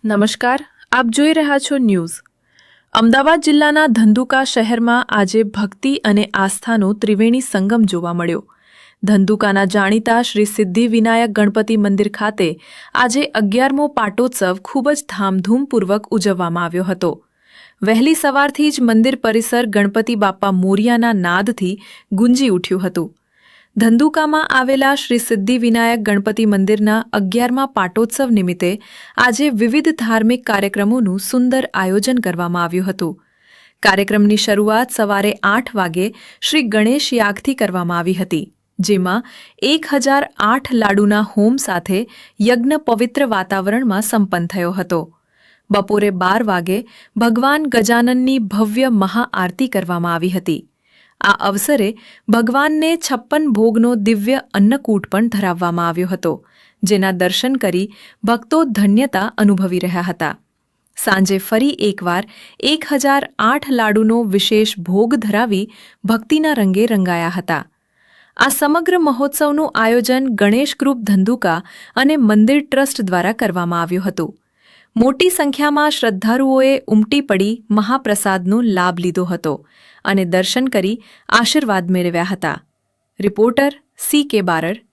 નમસ્કાર, આપ જોઈ રહ્યા છો ન્યૂઝ. અમદાવાદ જિલ્લાના ધંધુકા શહેરમાં આજે ભક્તિ અને આસ્થાનો ત્રિવેણી સંગમ જોવા મળ્યો. ધંધુકાના જાણીતા શ્રી સિદ્ધિવિનાયક ગણપતિ મંદિર ખાતે આજે 11મો પાટોત્સવ ખૂબ જ ધામધૂમપૂર્વક ઉજવવામાં આવ્યો હતો. વહેલી સવારથી જ મંદિર પરિસર ગણપતિ બાપ્પા મોરિયાના નાદથી ગુંજી ઉઠ્યું હતું. ધંધુકામાં આવેલા શ્રી સિદ્ધિવિનાયક ગણપતિ મંદિરના 11મા પાટોત્સવ નિમિત્તે આજે વિવિધ ધાર્મિક કાર્યક્રમોનું સુંદર આયોજન કરવામાં આવ્યું હતું. કાર્યક્રમની શરૂઆત સવારે 8 વાગે શ્રી ગણેશ યાગથી કરવામાં આવી હતી, જેમાં 1008 લાડુના હોમ સાથે યજ્ઞ પવિત્ર વાતાવરણમાં સંપન્ન થયો હતો. બપોરે 12 વાગે ભગવાન ગજાનનની ભવ્ય મહાઆરતી કરવામાં આવી હતી. આ અવસરે ભગવાનને 56 ભોગનો દિવ્ય અન્નકૂટ પણ ધરાવવામાં આવ્યો હતો, જેના દર્શન કરી ભક્તો ધન્યતા અનુભવી રહ્યા હતા. સાંજે ફરી એકવાર 1008 લાડુનો વિશેષ ભોગ ધરાવી ભક્તિના રંગે રંગાયા હતા. આ સમગ્ર મહોત્સવનું આયોજન ગણેશ ગ્રુપ ધંધુકા અને મંદિર ટ્રસ્ટ દ્વારા કરવામાં આવ્યું હતું. મોટી સંખ્યામાં શ્રદ્ધાળુઓએ ઉમટી પડી મહાપ્રસાદનો લાભ લીધો હતો અને દર્શન કરી આશીર્વાદ મેળવ્યા હતા. Reporter C.K. બારડ,